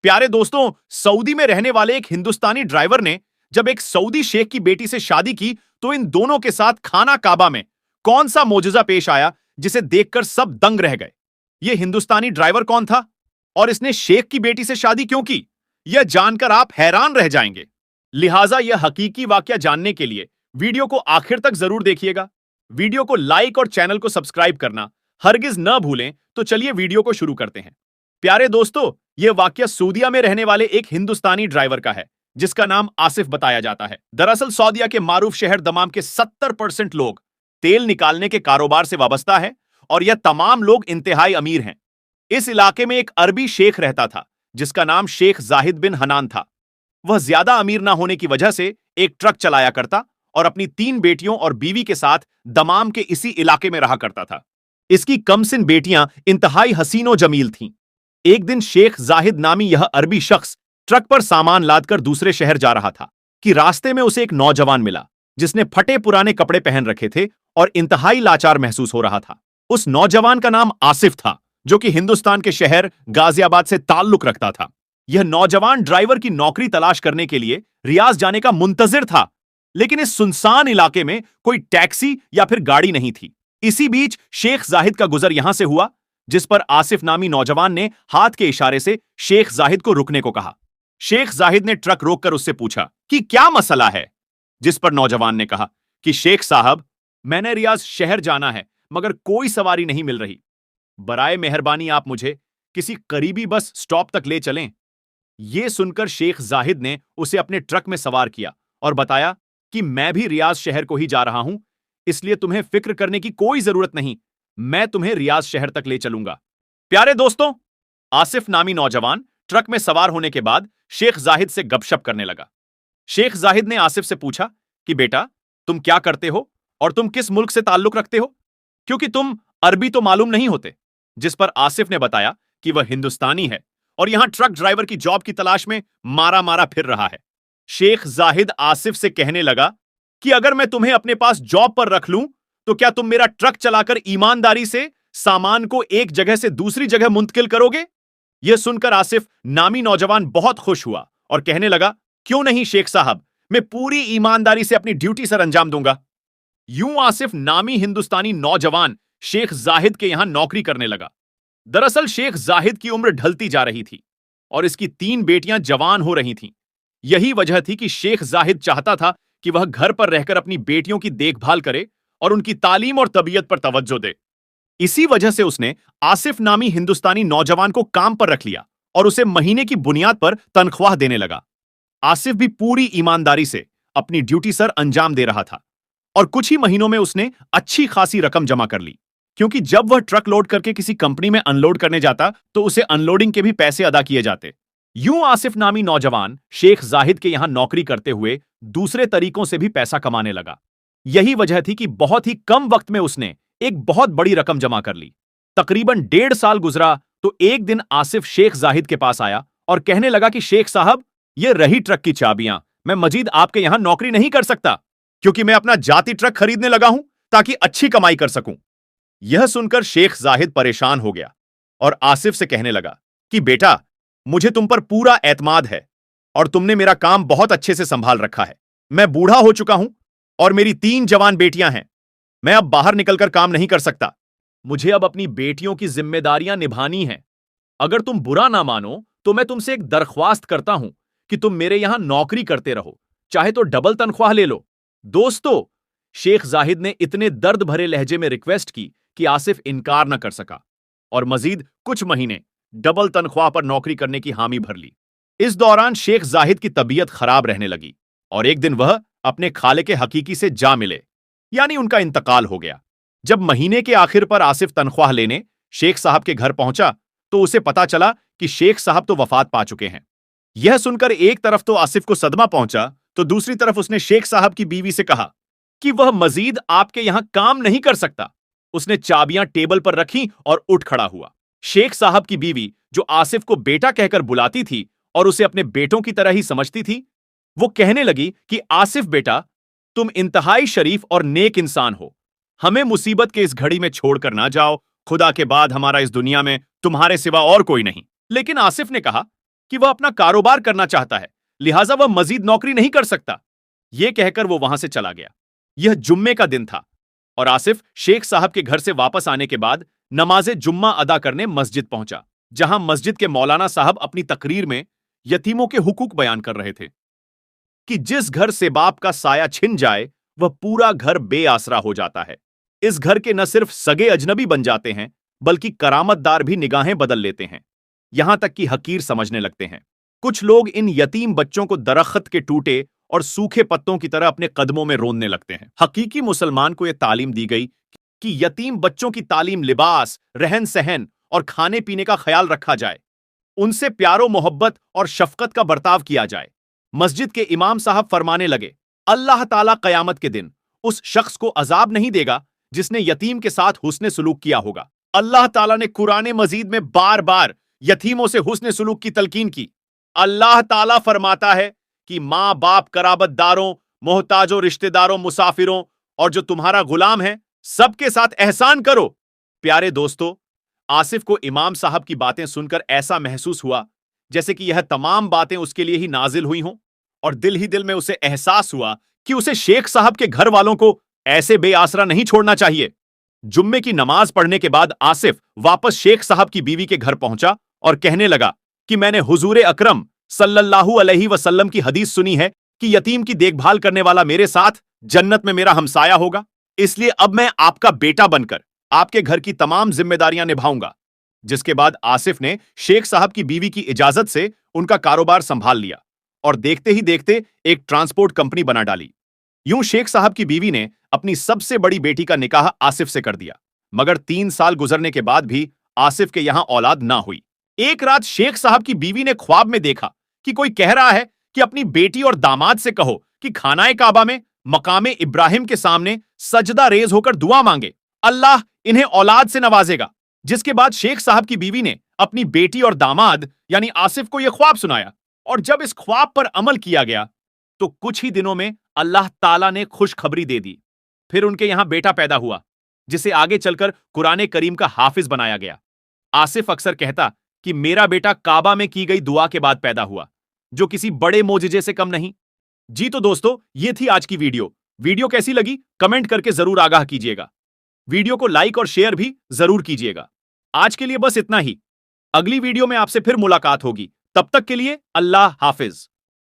प्यारे दोस्तों, सऊदी में रहने वाले एक हिंदुस्तानी ड्राइवर ने जब एक सऊदी शेख की बेटी से शादी की तो इन दोनों के साथ खाना काबा में कौन सा मोजज़ा पेश आया जिसे देखकर सब दंग रह गए। यह हिंदुस्तानी ड्राइवर कौन था और इसने शेख की बेटी से शादी क्यों की, यह जानकर आप हैरान रह जाएंगे। लिहाजा यह हकीकी वाकया जानने के लिए वीडियो को आखिर तक जरूर देखिएगा। वीडियो को लाइक और चैनल को सब्सक्राइब करना हरगिज न भूलें। तो चलिए वीडियो को शुरू करते हैं। प्यारे दोस्तों, यह वाकया सऊदीया में रहने वाले एक हिंदुस्तानी ड्राइवर का है जिसका नाम आसिफ बताया जाता है। दरअसल सऊदीया के मारूफ शहर दमाम के 70% लोग तेल निकालने के कारोबार से वाबस्ता है और यह तमाम लोग इंतहाई अमीर हैं। इस इलाके में एक अरबी शेख रहता था जिसका नाम शेख जाहिद बिन हनान था। वह ज्यादा अमीर ना होने की वजह से एक ट्रक चलाया करता और अपनी 3 बेटियों और बीवी के साथ दमाम के इसी इलाके में रहा करता था। इसकी कमसिन बेटियां इंतहाई हसीनो जमील थीं। एक दिन शेख जाहिद नामी यह अरबी शख्स ट्रक पर सामान लादकर दूसरे शहर जा रहा था कि रास्ते में उसे एक नौजवान मिला जिसने फटे पुराने कपड़े पहन रखे थे और इंतहाई लाचार महसूस हो रहा था। उस नौजवान का नाम आसिफ था जो कि हिंदुस्तान के शहर गाजियाबाद से ताल्लुक रखता था। यह नौजवान ड्राइवर की नौकरी तलाश करने के लिए रियाज जाने का मुंतजिर था, लेकिन इस सुनसान इलाके में कोई टैक्सी या फिर गाड़ी नहीं थी। इसी बीच शेख जाहिद का गुजर यहां से हुआ जिस पर आसिफ नामी नौजवान ने हाथ के इशारे से शेख जाहिद को रुकने को कहा। शेख जाहिद ने ट्रक रोककर उससे पूछा कि क्या मसला है, जिस पर नौजवान ने कहा कि शेख साहब, मैंने रियाज शहर जाना है मगर कोई सवारी नहीं मिल रही। बराए मेहरबानी आप मुझे किसी करीबी बस स्टॉप तक ले चलें। यह सुनकर शेख जाहिद ने उसे अपने ट्रक में सवार किया और बताया कि मैं भी रियाज शहर को ही जा रहा हूं, इसलिए तुम्हें फिक्र करने की कोई जरूरत नहीं, मैं तुम्हें रियाज शहर तक ले चलूंगा। प्यारे दोस्तों, आसिफ नामी नौजवान ट्रक में सवार होने के बाद शेख जाहिद से गपशप करने लगा। शेख जाहिद ने आसिफ से पूछा कि बेटा, तुम क्या करते हो और तुम किस मुल्क से ताल्लुक रखते हो, क्योंकि तुम अरबी तो मालूम नहीं होते। जिस पर आसिफ ने बताया कि वह हिंदुस्तानी है और यहां ट्रक ड्राइवर की जॉब की तलाश में मारा मारा फिर रहा है। शेख जाहिद आसिफ से कहने लगा कि अगर मैं तुम्हें अपने पास जॉब पर रख लूं तो क्या तुम मेरा ट्रक चलाकर ईमानदारी से सामान को एक जगह से दूसरी जगह मुंतकिल करोगे। यह सुनकर आसिफ नामी नौजवान बहुत खुश हुआ और कहने लगा, क्यों नहीं शेख साहब, मैं पूरी ईमानदारी से अपनी ड्यूटी सर अंजाम दूंगा। यूं आसिफ नामी हिंदुस्तानी नौजवान शेख जाहिद के यहां नौकरी करने लगा। दरअसल शेख जाहिद की उम्र ढलती जा रही थी और इसकी 3 बेटियां जवान हो रही थीं। यही वजह थी कि शेख जाहिद चाहता था कि वह घर पर रहकर अपनी बेटियों की देखभाल करे और उनकी तालीम और तबीयत पर तवज्जो दे। इसी वजह से उसने आसिफ नामी हिंदुस्तानी नौजवान को काम पर रख लिया और उसे महीने की बुनियाद पर तनख्वाह देने लगा। आसिफ भी पूरी ईमानदारी से अपनी ड्यूटी सर अंजाम दे रहा था और कुछ ही महीनों में उसने अच्छी खासी रकम जमा कर ली, क्योंकि जब वह ट्रक लोड करके किसी कंपनी में अनलोड करने जाता तो उसे अनलोडिंग के भी पैसे अदा किए जाते। यूं आसिफ नामी नौजवान शेख जाहिद के यहां नौकरी करते हुए दूसरे तरीकों से भी पैसा कमाने लगा। यही वजह थी कि बहुत ही कम वक्त में उसने एक बहुत बड़ी रकम जमा कर ली। तकरीबन 1.5 साल गुजरा तो एक दिन आसिफ शेख जाहिद के पास आया और कहने लगा कि शेख साहब, ये रही ट्रक की चाबियां, मैं मजीद आपके यहां नौकरी नहीं कर सकता क्योंकि मैं अपना जाती ट्रक खरीदने लगा हूं ताकि अच्छी कमाई कर सकूं। यह सुनकर शेख जाहिद परेशान हो गया और आसिफ से कहने लगा कि बेटा, मुझे तुम पर पूरा एतमाद है और तुमने मेरा काम बहुत अच्छे से संभाल रखा है। मैं बूढ़ा हो चुका हूं और मेरी 3 जवान बेटियां हैं। मैं अब बाहर निकलकर काम नहीं कर सकता। मुझे अब अपनी बेटियों की जिम्मेदारियां निभानी हैं। अगर तुम बुरा ना मानो तो मैं तुमसे एक दरख्वास्त करता हूं कि तुम मेरे यहां नौकरी करते रहो, चाहे तो डबल तनख्वाह ले लो। दोस्तों, शेख जाहिद ने इतने दर्द भरे लहजे में रिक्वेस्ट की कि आसिफ इनकार न कर सका और मजीद कुछ महीने डबल तनख्वाह पर नौकरी करने की हामी भर ली। इस दौरान शेख जाहिद की तबीयत खराब रहने लगी और एक दिन वह अपने खाले के हकीकी से जा मिले, यानी उनका इंतकाल हो गया। जब महीने के आखिर पर आसिफ तनख्वाह लेने शेख साहब के घर पहुंचा तो उसे पता चला कि शेख साहब तो वफात पा चुके हैं। यह सुनकर एक तरफ तो आसिफ को सदमा पहुंचा तो दूसरी तरफ उसने शेख साहब की बीवी से कहा कि वह मजीद आपके यहां काम नहीं कर सकता। उसने चाबियां टेबल पर रखी और उठ खड़ा हुआ। शेख साहब की बीवी, जो आसिफ को बेटा कहकर बुलाती थी और उसे अपने बेटों की तरह ही समझती थी, वो कहने लगी कि आसिफ बेटा, तुम इंतहाई शरीफ और नेक इंसान हो, हमें मुसीबत के इस घड़ी में छोड़कर ना जाओ। खुदा के बाद हमारा इस दुनिया में तुम्हारे सिवा और कोई नहीं। लेकिन आसिफ ने कहा कि वह अपना कारोबार करना चाहता है, लिहाजा वह मजीद नौकरी नहीं कर सकता। यह कहकर वो वहां से चला गया। यह जुम्मे का दिन था और आसिफ शेख साहब के घर से वापस आने के बाद नमाजे जुम्मा अदा करने मस्जिद पहुंचा, जहां मस्जिद के मौलाना साहब अपनी तकरीर में यतीमों के हुकूक बयान कर रहे थे कि जिस घर से बाप का साया छिन जाए वह पूरा घर बेआसरा हो जाता है। इस घर के न सिर्फ सगे अजनबी बन जाते हैं, बल्कि करामतदार भी निगाहें बदल लेते हैं, यहां तक कि हकीर समझने लगते हैं। कुछ लोग इन यतीम बच्चों को दरख्त के टूटे और सूखे पत्तों की तरह अपने कदमों में रोंदने लगते हैं। हकीकी मुसलमान को यह तालीम दी गई कि यतीम बच्चों की तालीम, लिबास, रहन सहन और खाने पीने का ख्याल रखा जाए, उनसे प्यारो मोहब्बत और शफकत का बर्ताव किया जाए। मस्जिद के इमाम साहब फरमाने लगे, अल्लाह ताला कयामत के दिन उस शख्स को अजाब नहीं देगा जिसने यतीम के साथ हुस्ने सुलूक किया होगा। अल्लाह ताला ने कुरान मजीद में बार बार यतीमों से हुस्ने सुलूक की तलकीन की। अल्लाह ताला फरमाता है कि मां बाप, कराबतदारों, मोहताजों, रिश्तेदारों, मुसाफिरों और जो तुम्हारा गुलाम है, सबके साथ एहसान करो। प्यारे दोस्तों, आसिफ को इमाम साहब की बातें सुनकर ऐसा महसूस हुआ जैसे कि यह तमाम बातें उसके लिए ही नाजिल हुई हों, और दिल ही दिल में उसे एहसास हुआ कि उसे शेख साहब के घर वालों को ऐसे बेआसरा नहीं छोड़ना चाहिए। जुम्मे की नमाज पढ़ने के बाद आसिफ वापस शेख साहब की बीवी के घर पहुंचा और कहने लगा कि मैंने हुजूर अकरम सल्लल्लाहु अलैहि वसल्लम की हदीस सुनी है कि यतीम की देखभाल करने वाला मेरे साथ जन्नत में मेरा हमसाया होगा। इसलिए अब मैं आपका बेटा बनकर आपके घर की तमाम जिम्मेदारियां निभाऊंगा। जिसके बाद आसिफ ने शेख साहब की बीवी की इजाजत से उनका कारोबार संभाल लिया और देखते ही देखते एक ट्रांसपोर्ट कंपनी बना डाली। यूं शेख साहब की बीवी ने अपनी सबसे बड़ी बेटी का निकाह आसिफ से कर दिया, मगर 3 साल गुजरने के बाद भी आसिफ के यहां औलाद ना हुई। एक रात शेख साहब की बीवी ने ख्वाब में देखा कि कोई कह रहा है कि अपनी बेटी और दामाद से कहो कि खानाए काबा में मकामे इब्राहिम के सामने सजदा रेज होकर दुआ मांगे, अल्लाह इन्हें औलाद से नवाजेगा। जिसके बाद शेख साहब की बीवी ने अपनी बेटी और दामाद यानी आसिफ को यह ख्वाब सुनाया, और जब इस ख्वाब पर अमल किया गया तो कुछ ही दिनों में अल्लाह ताला ने खुशखबरी दे दी। फिर उनके यहां बेटा पैदा हुआ, जिसे आगे चलकर कुरान करीम का हाफिज बनाया गया। आसिफ अक्सर कहता कि मेरा बेटा काबा में की गई दुआ के बाद पैदा हुआ, जो किसी बड़े मोजिजे से कम नहीं। जी तो दोस्तों, ये थी आज की वीडियो कैसी लगी कमेंट करके जरूर आगाह कीजिएगा। वीडियो को लाइक और शेयर भी जरूर कीजिएगा। आज के लिए बस इतना ही। अगली वीडियो में आपसे फिर मुलाकात होगी। तब तक के लिए अल्लाह हाफिज।